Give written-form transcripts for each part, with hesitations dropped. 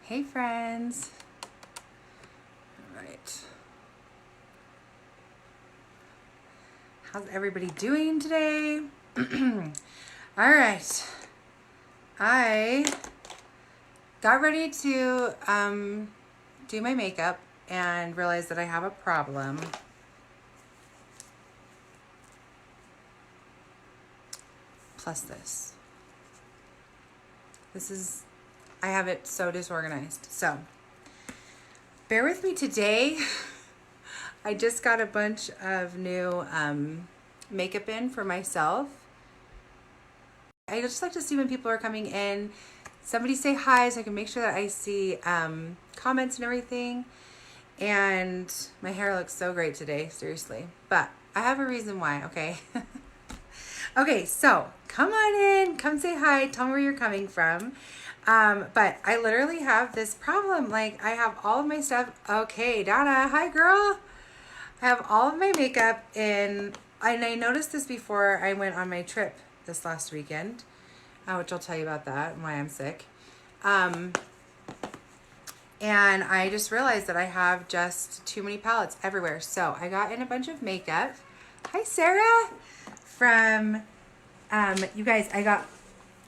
Hey friends. All right. How's everybody doing today? All right. I got ready to do my makeup and realized that I have a problem. Plus this. I have it so disorganized. So, bear with me today. I just got a bunch of new makeup in for myself. I just like to see when people are coming in. Somebody say hi so I can make sure that I see comments and everything. And my hair looks so great today, seriously. But I have a reason why, okay? Okay, so come on in, come say hi, tell me where you're coming from. But I literally have this problem. Like, I have all of my stuff. Okay, Donna, hi girl. I have all of my makeup in, and I noticed this before I went on my trip this last weekend, which I'll tell you about that and why I'm sick. And I just realized that I have just too many palettes everywhere. So I got in a bunch of makeup. Hi, Sarah. From, you guys, I got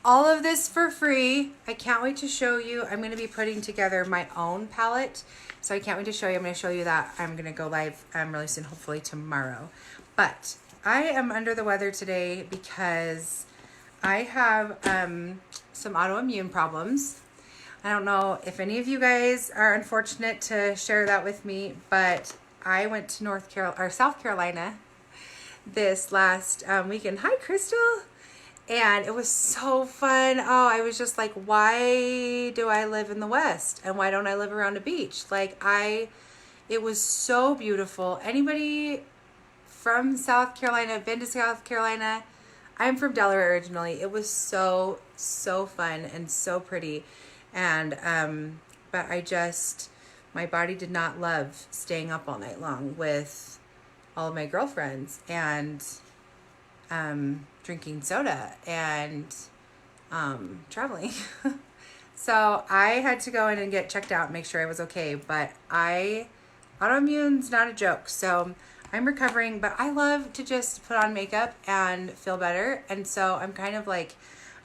all of this for free. I can't wait to show you. I'm going to be putting together my own palette. So I can't wait to show you. I'm going to show you that. I'm going to go live really soon, hopefully tomorrow. But I am under the weather today because I have some autoimmune problems. I don't know if any of you guys are unfortunate to share that with me, but I went to South Carolina this last weekend. Hi, Crystal. And it was so fun. Oh, I was just like, why do I live in the West? And why don't I live around a beach? It was so beautiful. Anybody from South Carolina, been to South Carolina? I'm from Delaware originally. It was so, so fun and so pretty. And, but my body did not love staying up all night long with all of my girlfriends and, drinking soda and traveling. So I had to go in and get checked out and make sure I was okay. But autoimmune's not a joke. So I'm recovering, but I love to just put on makeup and feel better. And so I'm kind of like,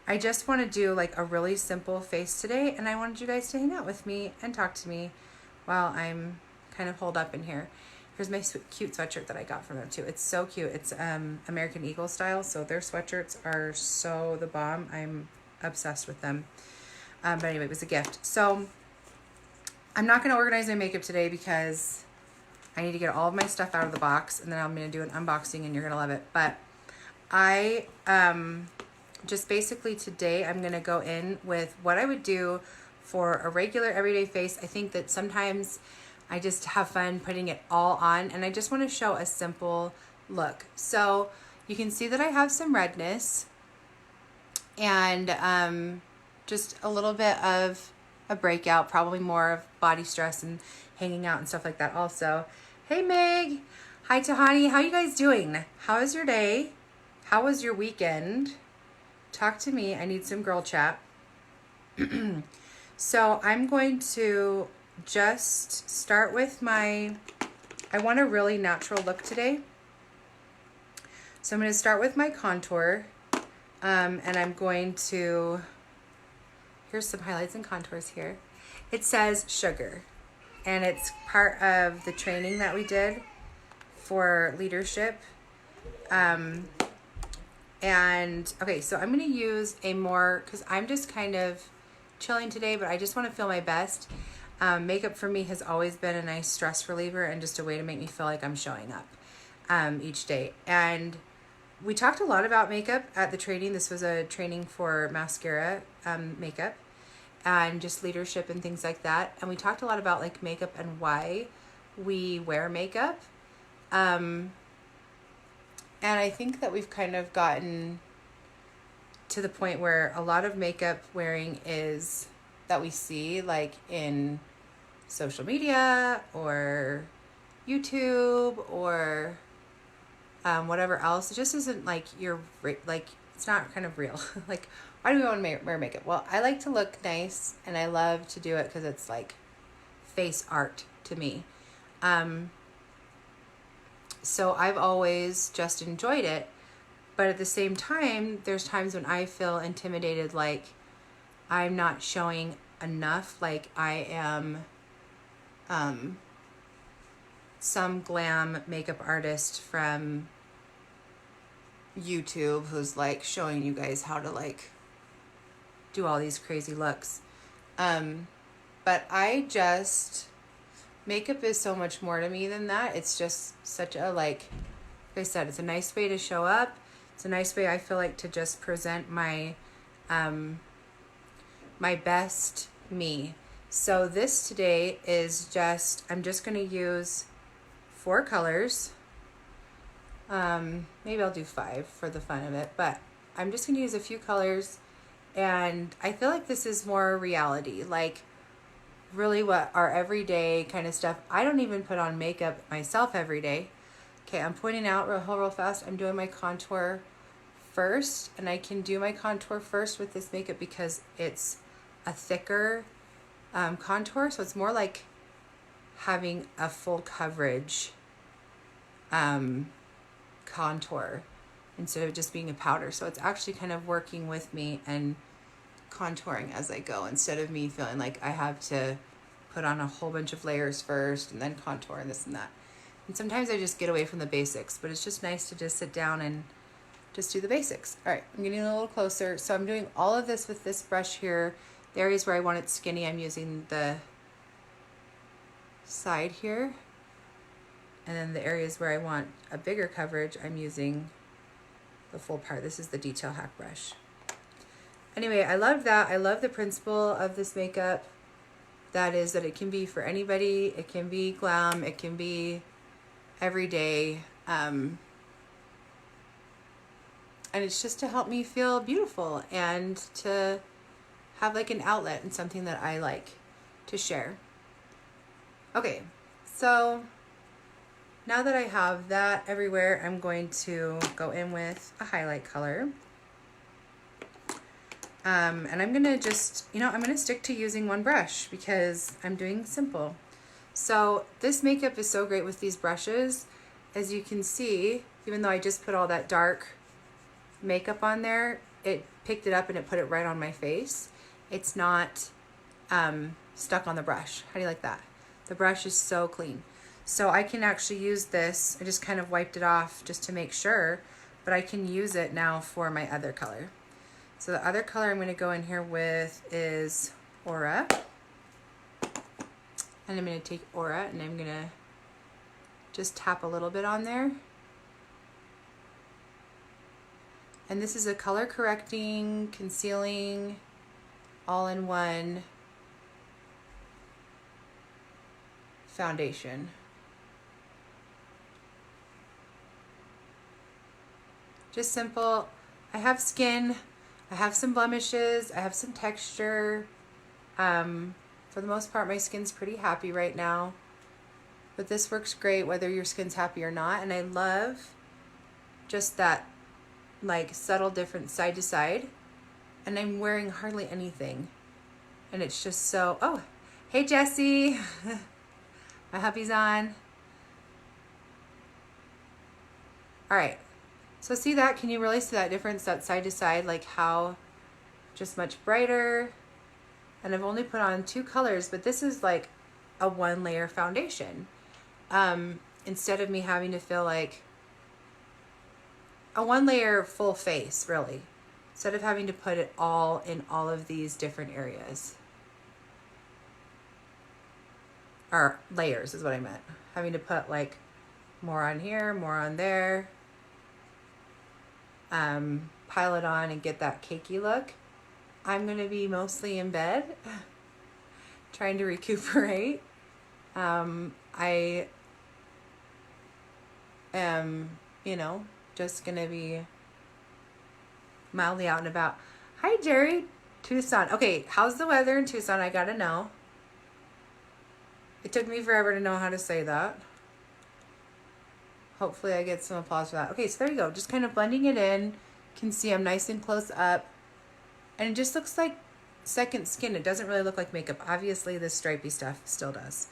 I just want to do like a really simple face today. And I wanted you guys to hang out with me and talk to me while I'm kind of holed up in here. Here's my cute sweatshirt that I got from them too. It's so cute. It's American Eagle style. So their sweatshirts are so the bomb. I'm obsessed with them. But anyway, it was a gift. So I'm not going to organize my makeup today because I need to get all of my stuff out of the box. And then I'm going to do an unboxing and you're going to love it. But I just basically today I'm going to go in with what I would do for a regular everyday face. I think that sometimes I just have fun putting it all on, and I just want to show a simple look. So you can see that I have some redness and just a little bit of a breakout, probably more of body stress and hanging out and stuff like that also. Hey Meg, hi Tahani, how you guys doing? How is your day? How was your weekend? Talk to me, I need some girl chat. So I'm going to just start with I want a really natural look today. So I'm going to start with my contour. And I'm going to, here's some highlights and contours here. It says sugar. And it's part of the training that we did for leadership. And okay, so I'm going to use because I'm just kind of chilling today, but I just want to feel my best. Makeup for me has always been a nice stress reliever and just a way to make me feel like I'm showing up each day. And we talked a lot about makeup at the training. This was a training for mascara makeup and just leadership and things like that. And we talked a lot about like makeup and why we wear makeup. And I think that we've kind of gotten to the point where a lot of makeup wearing is that we see like in social media or YouTube or whatever else. It just isn't like it's it's not kind of real. Like, why do we want to wear makeup? Well, I like to look nice, and I love to do it because it's like face art to me. So I've always just enjoyed it. But at the same time, there's times when I feel intimidated, like I'm not showing enough, like I am some glam makeup artist from YouTube who's like showing you guys how to like do all these crazy looks. But makeup is so much more to me than that. It's just such a, like I said, it's a nice way to show up. It's a nice way, I feel like, to just present my my best me. So this today is I'm just going to use 4 colors. Maybe I'll do 5 for the fun of it, but I'm just going to use a few colors, and I feel like this is more reality, like really what our everyday kind of stuff. I don't even put on makeup myself every day. Okay, I'm pointing out real fast. I'm doing my contour first, and I can do my contour first with this makeup because it's a thicker contour, so it's more like having a full coverage contour instead of just being a powder. So it's actually kind of working with me and contouring as I go, instead of me feeling like I have to put on a whole bunch of layers first and then contour and this and that. And sometimes I just get away from the basics, but it's just nice to just sit down and just do the basics. All right, I'm getting a little closer. So I'm doing all of this with this brush here. The areas where I want it skinny, I'm using the side here. And then the areas where I want a bigger coverage, I'm using the full part. This is the Detail Hack brush. Anyway, I love that. I love the principle of this makeup. That is that it can be for anybody. It can be glam. It can be everyday. And it's just to help me feel beautiful and to have like an outlet and something that I like to share. Okay, so now that I have that everywhere, I'm going to go in with a highlight color. And I'm gonna just, I'm gonna stick to using one brush because I'm doing simple. So this makeup is so great with these brushes. As you can see, even though I just put all that dark makeup on there, it picked it up and it put it right on my face. It's not stuck on the brush. How do you like that? The brush is so clean. So I can actually use this. I just kind of wiped it off just to make sure, but I can use it now for my other color. So the other color I'm going to go in here with is Aura. And I'm going to take Aura and I'm going to just tap a little bit on there. And this is a color correcting, concealing, all-in-one foundation. Just simple. I have skin. I have some blemishes. I have some texture. For the most part, my skin's pretty happy right now. But this works great whether your skin's happy or not. And I love just that like subtle difference side to side. And I'm wearing hardly anything. And it's just so, oh, hey Jessie. My hubby's on. All right. So see that? Can you really see that difference, that side to side, like how just much brighter? And I've only put on 2 colors, but this is like a 1-layer foundation. Instead of me having to feel like a 1-layer full face, really. Instead of having to put it all in all of these different areas. Or layers is what I meant. Having to put like more on here, more on there. Pile it on and get that cakey look. I'm going to be mostly in bed trying to recuperate. I am, just going to be mildly out and about. Hi, Jerry. Tucson. Okay, how's the weather in Tucson? I got to know. It took me forever to know how to say that. Hopefully I get some applause for that. Okay, so there you go. Just kind of blending it in, can see I'm nice and close up. And it just looks like second skin. It doesn't really look like makeup. Obviously, this stripey stuff still does.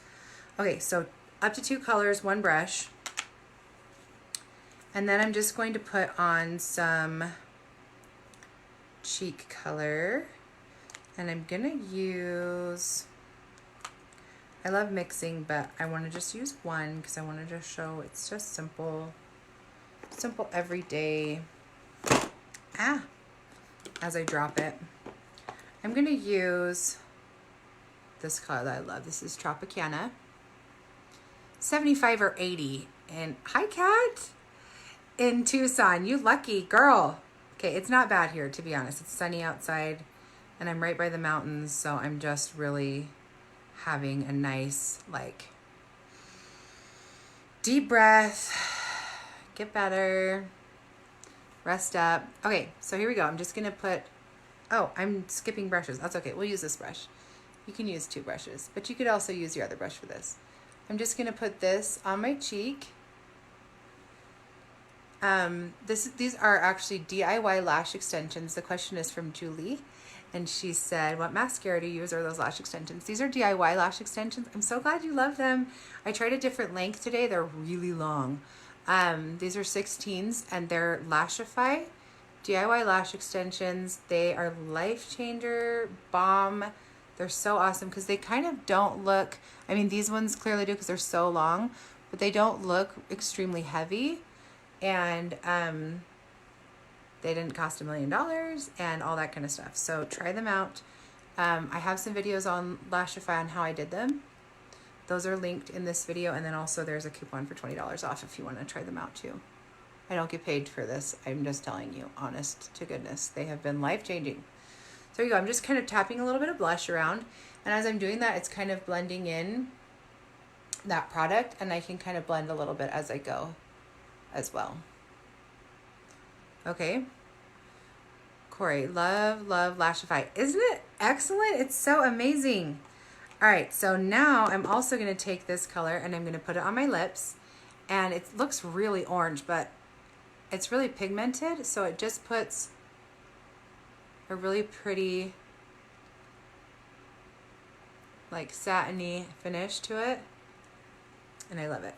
Okay, so up to 2 colors, 1 brush. And then I'm just going to put on some cheek color. And I'm going to use... I love mixing, but I want to just use one because I want to just show it's just simple, everyday. As I drop it, I'm going to use this color that I love. This is Tropicana. 75 or 80. And hi, Kat. In Tucson. You lucky girl. Okay, it's not bad here, to be honest. It's sunny outside, and I'm right by the mountains, so I'm just really having a nice, like, deep breath, get better, rest up. Okay, so here we go. I'm just gonna put, oh, I'm skipping brushes. That's okay, we'll use this brush. You can use 2 brushes, but you could also use your other brush for this. I'm just gonna put this on my cheek. These are actually DIY lash extensions. The question is from Julie. And she said, what mascara do you use, or those lash extensions? These are DIY lash extensions. I'm so glad you love them. I tried a different length today. They're really long. These are 16s, and they're Lashify DIY lash extensions. They are life changer, bomb. They're so awesome because they kind of don't look, I mean, these ones clearly do because they're so long, but they don't look extremely heavy. And they didn't cost $1 million and all that kind of stuff. So try them out. I have some videos on Lashify on how I did them. Those are linked in this video. And then also there's a coupon for $20 off if you want to try them out too. I don't get paid for this. I'm just telling you, honest to goodness. They have been life-changing. So there you go. I'm just kind of tapping a little bit of blush around. And as I'm doing that, it's kind of blending in that product. And I can kind of blend a little bit as I go as well. Okay. Corey, love Lashify. Isn't it excellent? It's so amazing. All right, so now I'm also going to take this color and I'm going to put it on my lips. And it looks really orange, but it's really pigmented, so it just puts a really pretty, like, satiny finish to it. And I love it.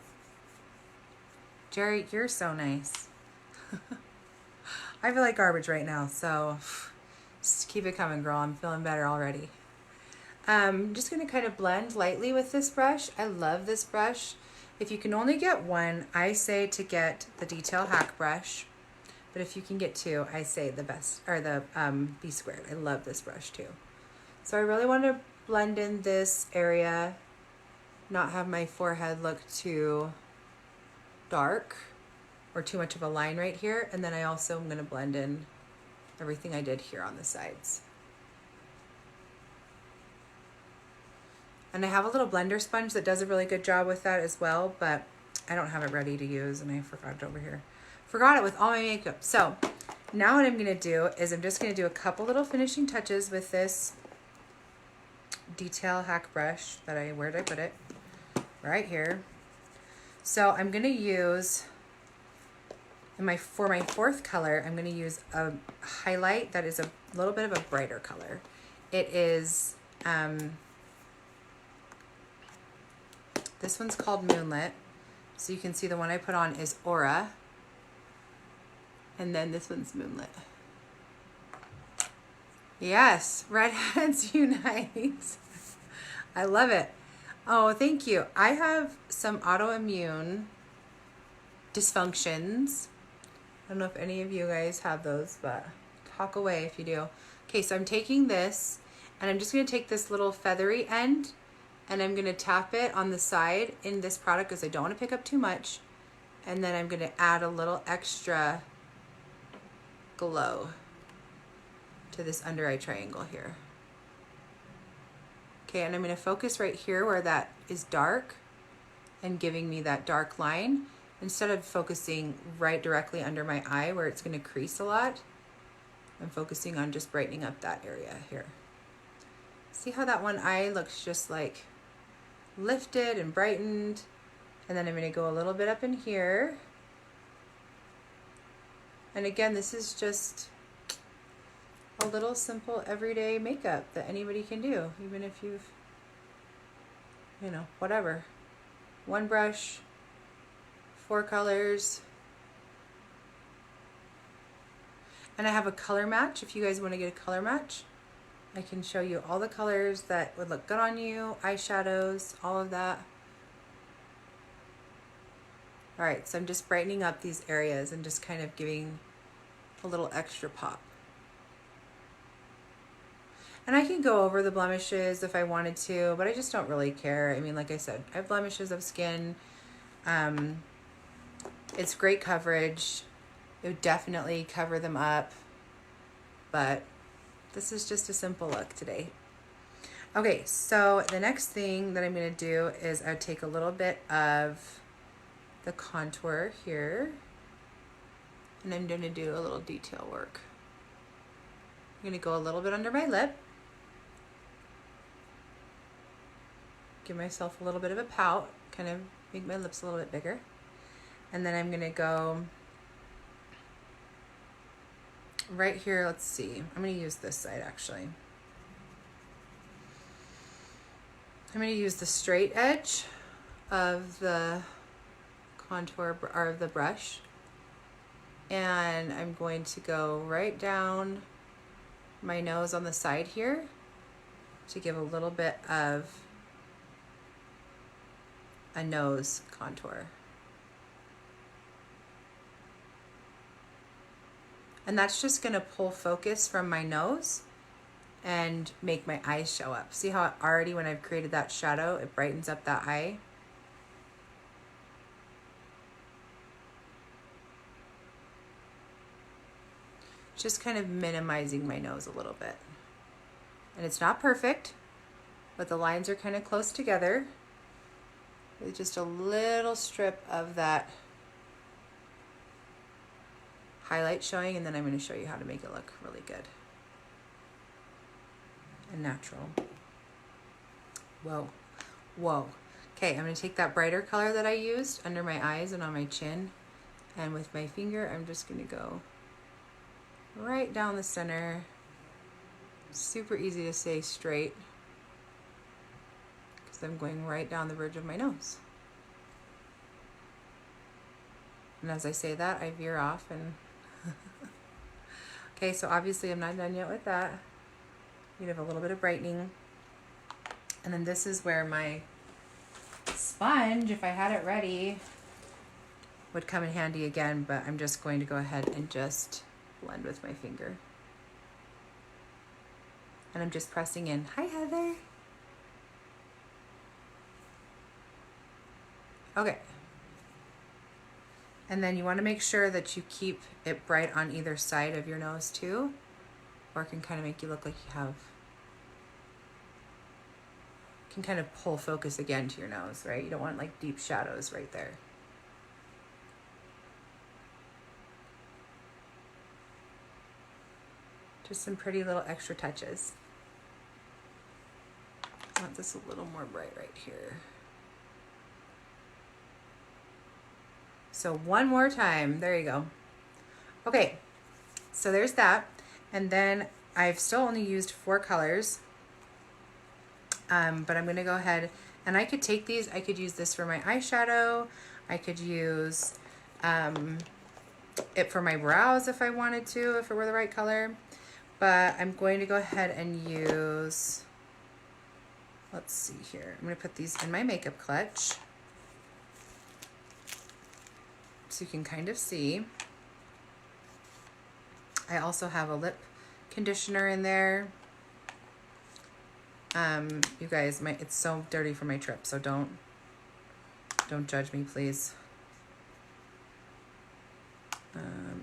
Jerry, you're so nice. I feel like garbage right now, so just keep it coming, girl. I'm feeling better already. I'm just going to kind of blend lightly with this brush. I love this brush. If you can only get one, I say to get the Detail Hack brush. But if you can get 2, I say the best, or the B Squared. I love this brush too. So I really want to blend in this area, not have my forehead look too dark or too much of a line right here. And then I also am going to blend in everything I did here on the sides. And I have a little blender sponge that does a really good job with that as well, but I don't have it ready to use and I forgot it over here. Forgot it with all my makeup. So now what I'm going to do is I'm just going to do a couple little finishing touches with this Detail Hack brush that where did I put it? Right here. So I'm going to use, for my 4th color, I'm going to use a highlight that is a little bit of a brighter color. It is, this one's called Moonlit. So you can see the one I put on is Aura. And then this one's Moonlit. Yes, redheads unite. I love it. Oh, thank you. I have some autoimmune dysfunctions. I don't know if any of you guys have those, but talk away if you do. Okay, so I'm taking this and I'm just going to take this little feathery end and I'm going to tap it on the side in this product because I don't want to pick up too much. And then I'm going to add a little extra glow to this under eye triangle here. Okay, and I'm going to focus right here where that is dark and giving me that dark line instead of focusing right directly under my eye where it's going to crease a lot. I'm focusing on just brightening up that area here. See how that one eye looks just like lifted and brightened? And then I'm going to go a little bit up in here. And again, this is just a little simple everyday makeup that anybody can do, even if you've, you know, whatever. One brush, 4 colors. And I have a color match. If you guys want to get a color match, I can show you all the colors that would look good on you, eyeshadows, all of that. All right, so I'm just brightening up these areas and just kind of giving a little extra pop. And I can go over the blemishes if I wanted to, but I just don't really care. I mean, like I said, I have blemishes of skin. It's great coverage. It would definitely cover them up, but this is just a simple look today. Okay, so the next thing that I'm going to do is I take a little bit of the contour here, and I'm going to do a little detail work. I'm going to go a little bit under my lip, give myself a little bit of a pout, kind of make my lips a little bit bigger, and then I'm going to go right here. Let's see, I'm going to use this side actually. I'm going to use the straight edge of the contour or of the brush, and I'm going to go right down my nose on the side here to give a little bit of a nose contour. And that's just going to pull focus from my nose and make my eyes show up. See how already when I've created that shadow, it brightens up that eye? Just kind of minimizing my nose a little bit. And it's not perfect, but the lines are kind of close together with just a little strip of that highlight showing, and then I'm going to show you how to make it look really good and natural. Whoa, whoa. Okay, I'm going to take that brighter color that I used under my eyes and on my chin, and with my finger I'm just going to go right down the center. Super easy to stay straight because I'm going right down the bridge of my nose. And as I say that, I veer off and okay, so obviously I'm not done yet with that. You have a little bit of brightening. And then this is where my sponge, if I had it ready, would come in handy again, but I'm just going to go ahead and just blend with my finger. And I'm just pressing in. Hi, Heather. Okay. And then you want to make sure that you keep it bright on either side of your nose too, or it can kind of make you look like you have, can kind of pull focus again to your nose, right? You don't want like deep shadows right there. Just some pretty little extra touches. I want this a little more bright right here. So one more time, there you go. Okay, so there's that. And then I've still only used 4 colors, but I'm gonna go ahead and I could take these, I could use this for my eyeshadow. I could use it for my brows if I wanted to, if it were the right color. But I'm going to go ahead and use, let's see here. I'm gonna put these in my makeup clutch so you can kind of see. I also have a lip conditioner in there. You guys, it's so dirty from my trip, so don't judge me, please.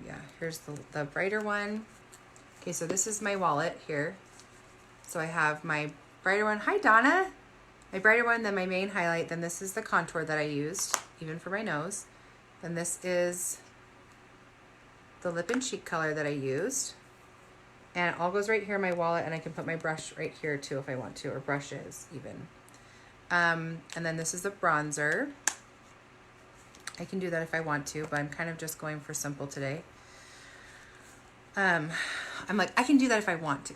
Yeah, here's the brighter one. Okay, so this is my wallet here. So I have my brighter one. Hi, Donna. My brighter one, then my main highlight. Then this is the contour that I used, even for my nose. Then this is the lip and cheek color that I used. And it all goes right here in my wallet, and I can put my brush right here too if I want to, or brushes even. And then this is the bronzer. I can do that if I want to, but I'm kind of just going for simple today. I'm like, I can do that if I want to.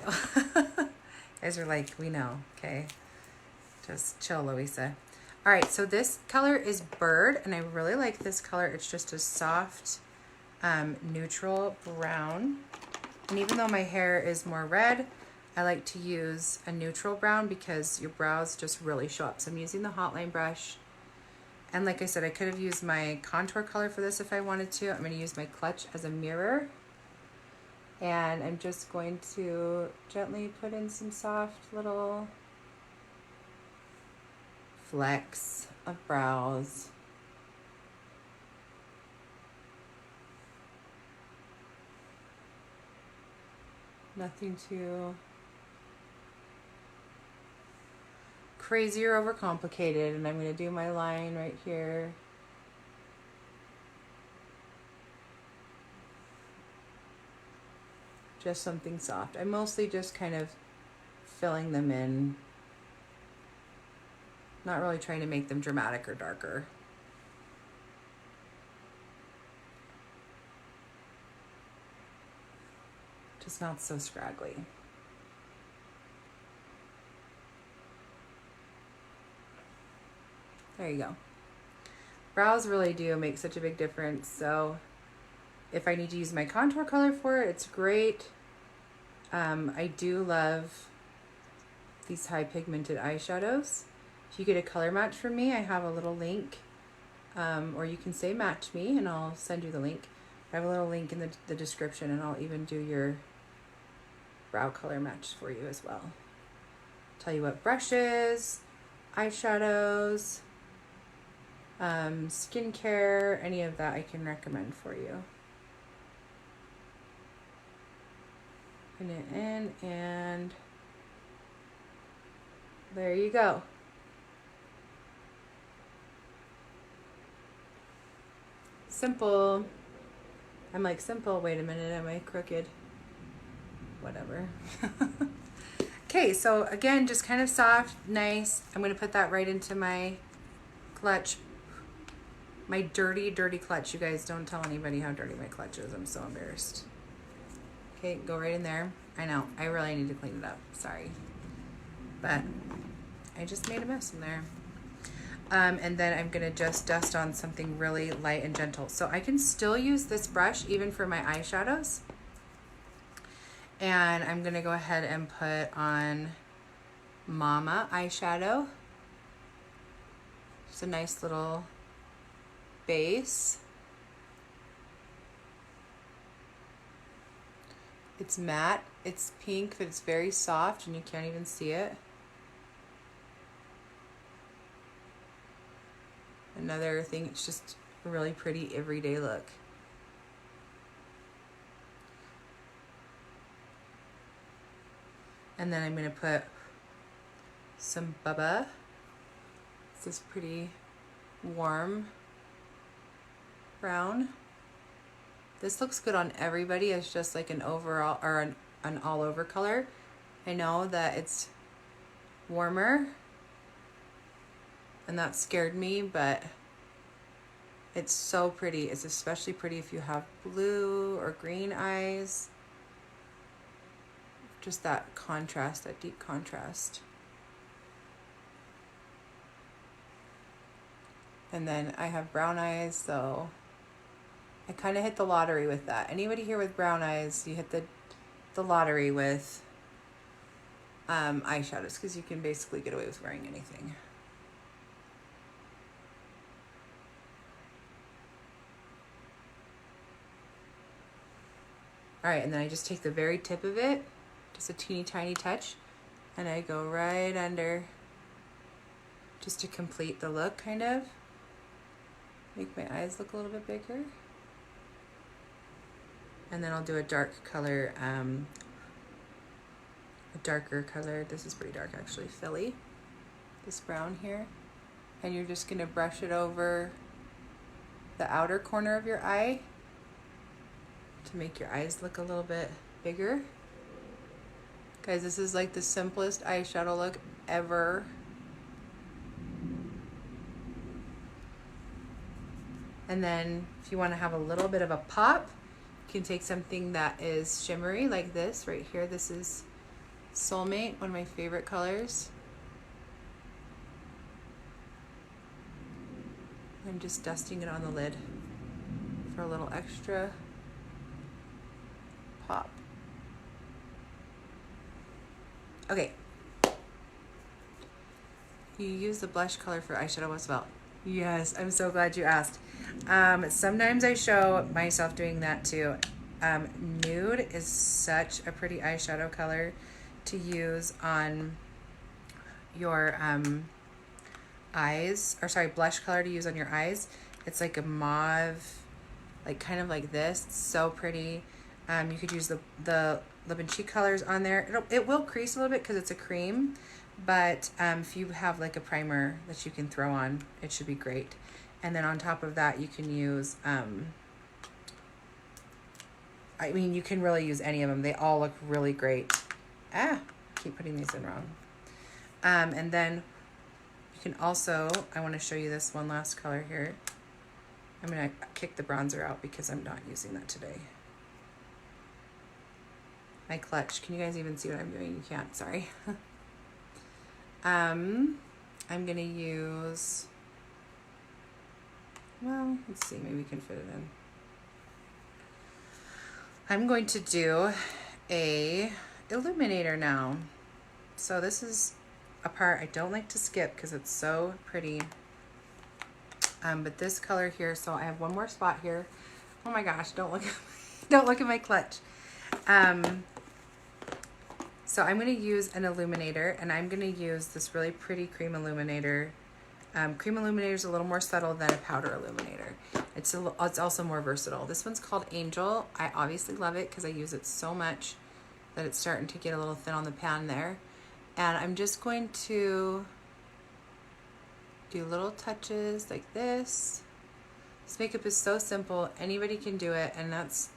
You guys are like, we know, okay? Just chill, Louisa. All right, so this color is Bird, and I really like this color. It's just a soft, neutral brown. And even though my hair is more red, I like to use a neutral brown because your brows just really show up. So I'm using the Hotline brush. And like I said, I could have used my contour color for this if I wanted to. I'm going to use my clutch as a mirror. And I'm just going to gently put in some soft little flecks of brows. Nothing too crazy or overcomplicated. And I'm going to do my line right here. Just something soft. I'm mostly just kind of filling them in. Not really trying to make them dramatic or darker. Just not so scraggly. There you go. Brows really do make such a big difference. So if I need to use my contour color for it, it's great. I do love these high pigmented eyeshadows. If you get a color match from me, I have a little link, or you can say match me and I'll send you the link. I have a little link in the description, and I'll even do your brow color match for you as well. Tell you what brushes, eyeshadows, skincare, any of that I can recommend for you. Put it in, and there you go. Simple. I'm like, simple. Wait a minute, am I crooked? Whatever. Okay, so again, just kind of soft, nice. I'm going to put that right into my clutch. My dirty, dirty clutch. You guys, don't tell anybody how dirty my clutch is. I'm so embarrassed. Okay, go right in there. I know, I really need to clean it up. Sorry. But I just made a mess in there. And then I'm going to just dust on something really light and gentle. So I can still use this brush even for my eyeshadows. And I'm going to go ahead and put on Mama eyeshadow. Just a nice little base. It's matte, it's pink, but it's very soft and you can't even see it. Another thing, it's just a really pretty everyday look. And then I'm going to put some Bubba. This is pretty warm brown. This looks good on everybody. It's just like an overall or an all over color. I know that it's warmer and that scared me, but it's so pretty. It's especially pretty if you have blue or green eyes. Just that contrast, that deep contrast. And then I have brown eyes, so I kind of hit the lottery with that. Anybody here with brown eyes, you hit the lottery with eyeshadows, because you can basically get away with wearing anything. All right, and then I just take the very tip of it, just a teeny tiny touch, and I go right under just to complete the look, kind of. Make my eyes look a little bit bigger. And then I'll do a dark color, a darker color. This is pretty dark actually, Philly. This brown here. And you're just gonna brush it over the outer corner of your eye to make your eyes look a little bit bigger. Guys, this is like the simplest eyeshadow look ever. And then if you want to have a little bit of a pop, You can take something that is shimmery like this right here. This is Soulmate, one of my favorite colors. I'm just dusting it on the lid for a little extra pop. Okay. You use the blush color for eyeshadow as well. Yes, I'm so glad you asked. Sometimes I show myself doing that too. Nude is such a pretty eyeshadow color to use on your eyes, or sorry, blush color to use on your eyes. It's like a mauve, like kind of like this. It's so pretty. You could use the lip and cheek colors on there. It will crease a little bit because it's a cream, but if you have like a primer that you can throw on, it should be great. And then on top of that, you can use, I mean, you can really use any of them. They all look really great. Keep putting these in wrong. And then you can also, I want to show you this one last color here. I'm going to kick the bronzer out because I'm not using that today. My clutch. Can you guys even see what I'm doing? You can't, sorry. I'm going to use, well, let's see, maybe we can fit it in. I'm going to do a Illuminator now. So this is a part I don't like to skip because it's so pretty. But this color here, so I have one more spot here. Oh my gosh, don't look at my clutch. So I'm going to use an illuminator, and I'm going to use this really pretty cream illuminator. Cream illuminator is a little more subtle than a powder illuminator. It's also more versatile. This one's called Angel. I obviously love it because I use it so much that it's starting to get a little thin on the pan there. And I'm just going to do little touches like this. This makeup is so simple. Anybody can do it, and that's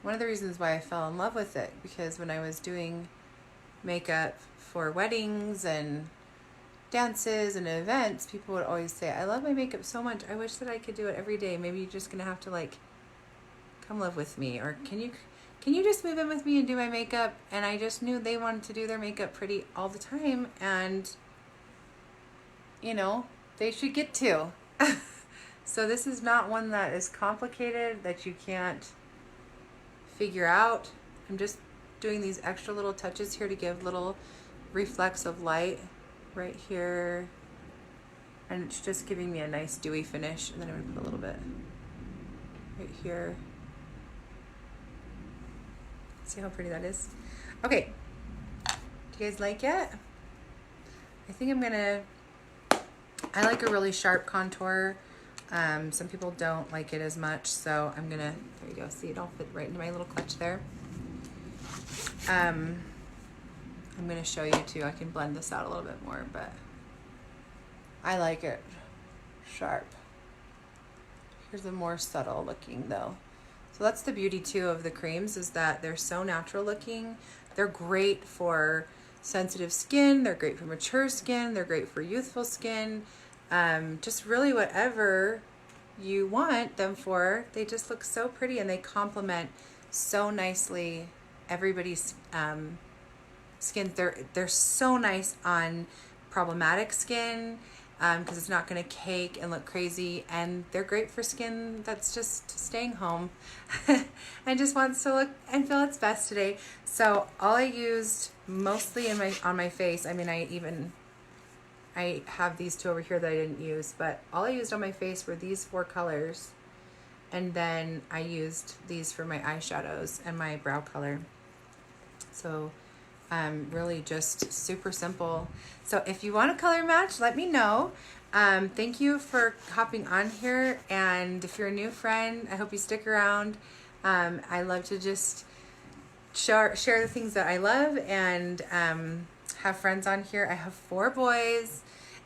one of the reasons why I fell in love with it, because when I was doing makeup for weddings and dances and events, people would always say, I love my makeup so much, I wish that I could do it every day. Maybe you're just gonna have to like come live with me, or can you just move in with me and do my makeup? And I just knew they wanted to do their makeup pretty all the time, and you know, they should get to. So this is not one that is complicated that you can't figure out. I'm just doing these extra little touches here to give little reflects of light right here, and it's just giving me a nice dewy finish. And then I'm gonna put a little bit right here. See how pretty that is? Okay, do you guys like it? I think I like a really sharp contour. Some people don't like it as much, so I'm gonna, there you go, see, it all fit right into my little clutch there. I'm gonna show you too. I can blend this out a little bit more, but I like it sharp. Here's a more subtle looking though. So that's the beauty too of the creams, is that they're so natural looking. They're great for sensitive skin, they're great for mature skin, they're great for youthful skin. Just really whatever you want them for. They just look so pretty, and they complement so nicely everybody's skin. They're so nice on problematic skin, because it's not going to cake and look crazy, and they're great for skin that's just staying home and just wants to look and feel its best today. So all I used mostly on my face, I mean, I have these two over here that I didn't use, but all I used on my face were these 4 colors, and then I used these for my eyeshadows and my brow color. So really just super simple. So if you want a color match, let me know. Thank you for hopping on here, and if you're a new friend, I hope you stick around. I love to just share the things that I love, and have friends on here. I have 4 boys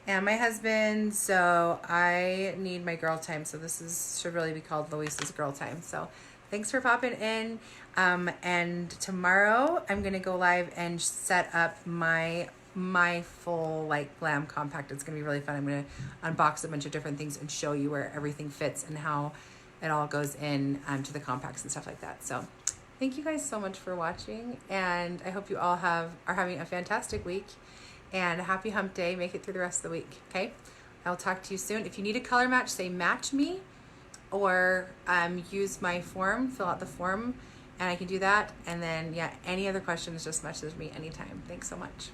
and my husband, so I need my girl time. So this should really be called Louisa's girl time. So thanks for popping in. And tomorrow I'm gonna go live and set up my full like glam compact. It's gonna be really fun. I'm gonna unbox a bunch of different things and show you where everything fits and how it all goes in to the compacts and stuff like that. So thank you guys so much for watching, and I hope you all are having a fantastic week and a happy hump day. Make it through the rest of the week, okay? I'll talk to you soon. If you need a color match, say match me, or use my form, fill out the form, and I can do that. And then, yeah, any other questions, just message me anytime. Thanks so much.